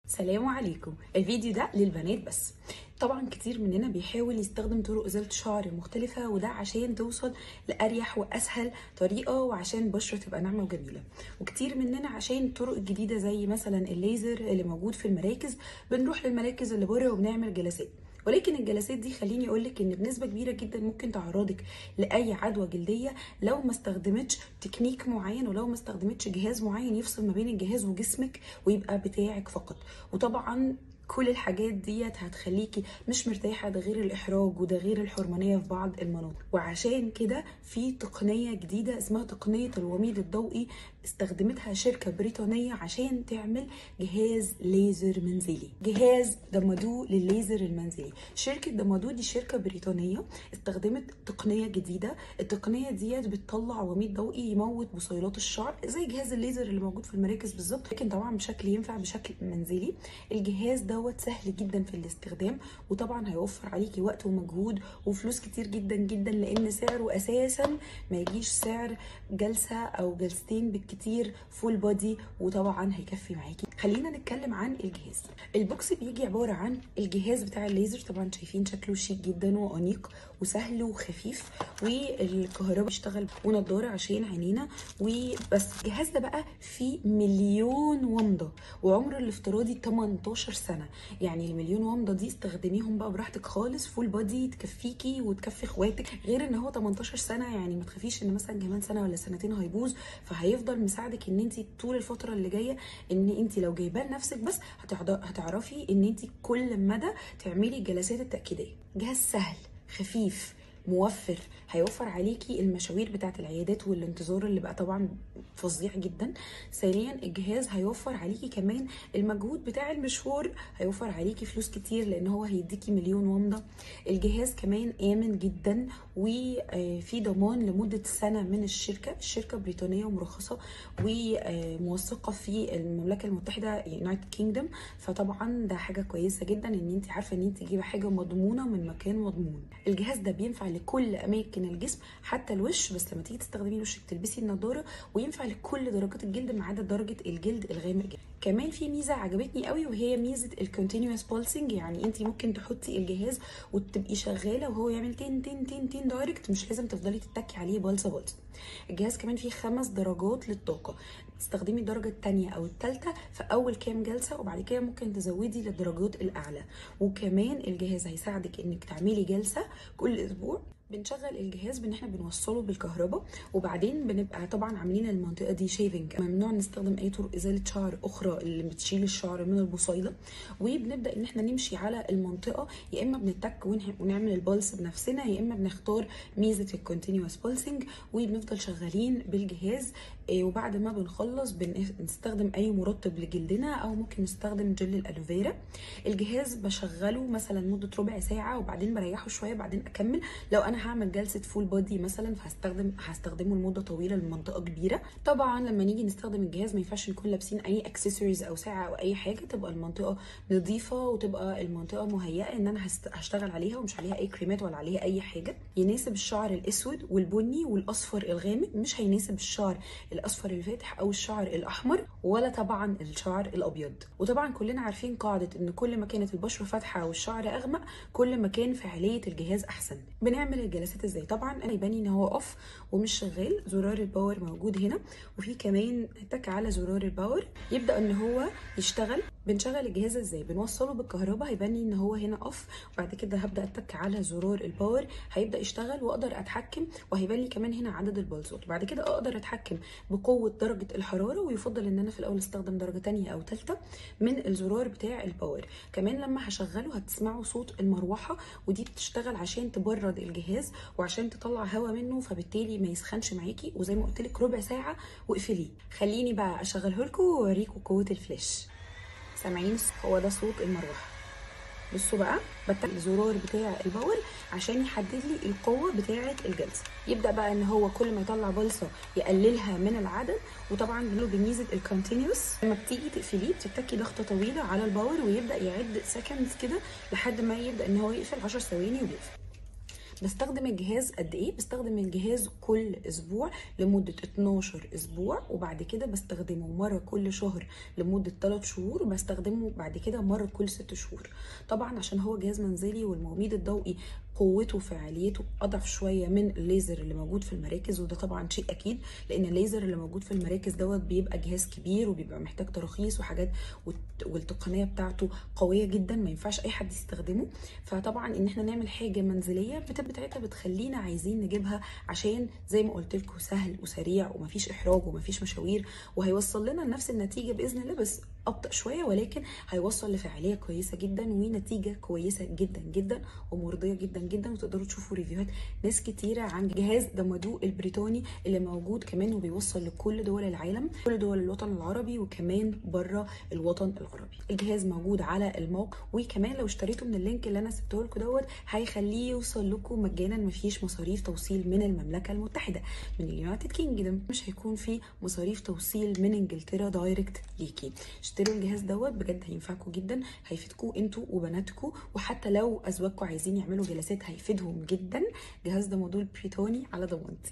سلام عليكم. الفيديو ده للبنات بس. طبعا كتير مننا بيحاول يستخدم طرق ازاله شعر مختلفه، وده عشان توصل لاريح واسهل طريقه وعشان البشره تبقى ناعمه وجميله. وكتير مننا عشان الطرق الجديده زي مثلا الليزر اللي موجود في المراكز بنروح للمراكز اللي بره وبنعمل جلسات. ولكن الجلسات دي خليني اقولك ان بنسبه كبيره جدا ممكن تعرضك لاي عدوى جلديه لو ما استخدمتش تكنيك معين، ولو ما استخدمتش جهاز معين يفصل ما بين الجهاز وجسمك ويبقى بتاعك فقط. وطبعا كل الحاجات ديت هتخليكي مش مرتاحه، ده غير الاحراج وده غير الحرمانيه في بعض المناطق. وعشان كده في تقنيه جديده اسمها تقنيه الوميض الضوئي، استخدمتها شركه بريطانيه عشان تعمل جهاز ليزر منزلي، جهاز دمادو للليزر المنزلي. شركه دمادو دي شركه بريطانيه استخدمت تقنيه جديده. التقنيه ديت بتطلع وميض ضوئي يموت بصيلات الشعر زي جهاز الليزر اللي موجود في المراكز بالظبط، لكن طبعا بشكل ينفع بشكل منزلي. الجهاز دوت سهل جدا في الاستخدام، وطبعا هيوفر عليكي وقت ومجهود وفلوس كتير جدا جدا، لان سعره اساسا ما يجيش سعر جلسه او جلستين بالكتير فول بودي، وطبعا هيكفي معاكي. خلينا نتكلم عن الجهاز. البوكس بيجي عباره عن الجهاز بتاع الليزر، طبعا شايفين شكله شيك جدا وانيق وسهل وخفيف، والكهرباء بيشتغل، ونضاره عشان عينينا وبس. الجهاز ده بقى فيه مليون ومضه، وعمره الافتراضي 18 سنه. يعني المليون ومضه دي استخدميهم بقى براحتك خالص، فول بودي تكفيكي وتكفي اخواتك. غير ان هو 18 سنه، يعني ما تخافيش ان مثلا كمان سنه ولا سنتين هيبوظ، فهيفضل مساعدك ان انت طول الفتره اللي جايه، ان انت لو جايباه لنفسك بس هتعرفي ان انت كل مدى تعملي الجلسات التاكيديه. جهاز سهل خفيف موفر، هيوفر عليكي المشاوير بتاعه العيادات والانتظار اللي بقى طبعا فظيع جدا. ثانيا الجهاز هيوفر عليكي كمان المجهود بتاع المشوار، هيوفر عليكي فلوس كتير لان هو هيديكي مليون ومضه. الجهاز كمان امن جدا، وفي ضمان لمده سنه من الشركه بريطانيه ومرخصه وموثقه في المملكه المتحده يونايتد كينجدوم. فطبعا ده حاجه كويسه جدا ان انت عارفه ان انت تجيبي حاجه مضمونه من مكان مضمون. الجهاز ده بينفع لكل اماكن الجسم حتى الوش، بس لما تيجي تستخدمي وشك تلبسي النضاره، وينفع لكل درجات الجلد ما عدا درجه الجلد الغامق جدا. كمان في ميزه عجبتني قوي، وهي ميزه الكونتينوس بولسنج. يعني انت ممكن تحطي الجهاز وتبقي شغاله وهو يعمل تين تين تين تين دايركت، مش لازم تفضلي تتكي عليه بلصه بلصه. الجهاز كمان فيه 5 درجات للطاقه، تستخدمي الدرجه الثانيه او الثالثه في اول كام جلسه، وبعد كده ممكن تزودي للدرجات الاعلى. وكمان الجهاز هيساعدك انك تعملي جلسه كل اسبوع. بنشغل الجهاز بان احنا بنوصله بالكهرباء، وبعدين بنبقى طبعا عاملين المنطقه دي شيفنج. ممنوع نستخدم اي طرق ازاله شعر اخرى اللي بتشيل الشعر من البصيله. وبنبدا ان احنا نمشي على المنطقه، يا اما بنتك ونعمل البلس بنفسنا، يا اما بنختار ميزه الكونتينوس بولسنج وبنفضل شغالين بالجهاز. وبعد ما بنخلص بنستخدم اي مرطب لجلدنا، او ممكن نستخدم جل الالوفيرا. الجهاز بشغله مثلا مده ربع ساعه وبعدين بريحه شويه، بعدين اكمل. لو انا هعمل جلسه فول بودي مثلا هستخدمه لمده طويله لمنطقه كبيره. طبعا لما نيجي نستخدم الجهاز ما ينفعش نكون لابسين اي اكسسوارز او ساعه او اي حاجه، تبقى المنطقه نظيفه وتبقى المنطقه مهيئه ان انا هشتغل عليها، ومش عليها اي كريمات ولا عليها اي حاجه. يناسب الشعر الاسود والبني والاصفر الغامق، مش هيناسب الشعر الاصفر الفاتح او الشعر الاحمر، ولا طبعا الشعر الابيض. وطبعا كلنا عارفين قاعده ان كل ما كانت البشره فاتحه والشعر اغمق كل ما كان فعاليه الجهاز احسن. بنعمل الجلسات ازاي؟ طبعا انا يبان ان هو اوف ومش شغال، زرار الباور موجود هنا، وفي كمان تك على زرار الباور يبدا ان هو يشتغل. بنشغل الجهاز ازاي؟ بنوصله بالكهرباء، هيبان لي ان هو هنا اوف، وبعد كده هبدا اتك على زرار الباور هيبدا يشتغل، واقدر اتحكم، وهيبان لي كمان هنا عدد البلصات. وبعد كده اقدر اتحكم بقوه درجه الحراره، ويفضل ان انا في الاول استخدم درجه ثانيه او ثالثه من الزرار بتاع الباور. كمان لما هشغله هتسمعوا صوت المروحه، ودي بتشتغل عشان تبرد الجهاز وعشان تطلع هواء منه، فبالتالي ما يسخنش معاكي. وزي ما قلت لك ربع ساعه واقفليه. خليني بقى اشغله لكم واوريكم قوه الفلاش. سامعين؟ هو ده صوت المروحه. بصوا بقى، بتك الزرار بتاع الباور عشان يحدد لي القوه بتاعه الجلسه. يبدا بقى ان هو كل ما يطلع بلصه يقللها من العدد. وطبعا بنقول بميزه الكونتينوس، لما بتيجي تقفليه بتتكي ضغطه طويله على الباور ويبدا يعد سكندز كده لحد ما يبدا ان هو يقفل 10 ثواني ويقفل. بستخدم الجهاز قد ايه؟ بستخدم الجهاز كل اسبوع لمده 12 اسبوع، وبعد كده بستخدمه مره كل شهر لمده 3 شهور، وبستخدمه بعد كده مره كل 6 شهور. طبعا عشان هو جهاز منزلي والموميد الضوئي قوته وفعاليته اضعف شويه من الليزر اللي موجود في المراكز، وده طبعا شيء اكيد، لان الليزر اللي موجود في المراكز دوت بيبقى جهاز كبير وبيبقى محتاج تراخيص وحاجات، والتقنيه بتاعته قويه جدا، ما ينفعش اي حد يستخدمه. فطبعا ان احنا نعمل حاجه منزليه بتاعتها بتخلينا عايزين نجيبها، عشان زي ما قلت لكم سهل وسريع ومفيش احراج ومفيش مشاوير، وهيوصل لنا لنفس النتيجه باذن الله، بس ابطا شويه، ولكن هيوصل لفعاليه كويسه جدا ونتيجه كويسه جدا جدا ومرضيه جدا جدا. وتقدروا تشوفوا ريفيوهات ناس كتيره عن جهاز دامادو البريطاني اللي موجود كمان وبيوصل لكل دول العالم، كل دول الوطن العربي وكمان بره الوطن العربي. الجهاز موجود على الموقع، وكمان لو اشتريته من اللينك اللي انا سبته لكم دوت هيخليه يوصل لكم مجانا، مفيش مصاريف توصيل من المملكه المتحده، من اليونايتد كينجدم، مش هيكون في مصاريف توصيل من انجلترا دايركت ليكي. اشتروا الجهاز دوت بجد هينفعكم جدا، هيفيدكم انتوا وبناتكم، وحتى لو ازواجكم عايزين يعملوا جلسات هيفيدهم جدا. جهاز دامادو البريطاني على ضمانتي.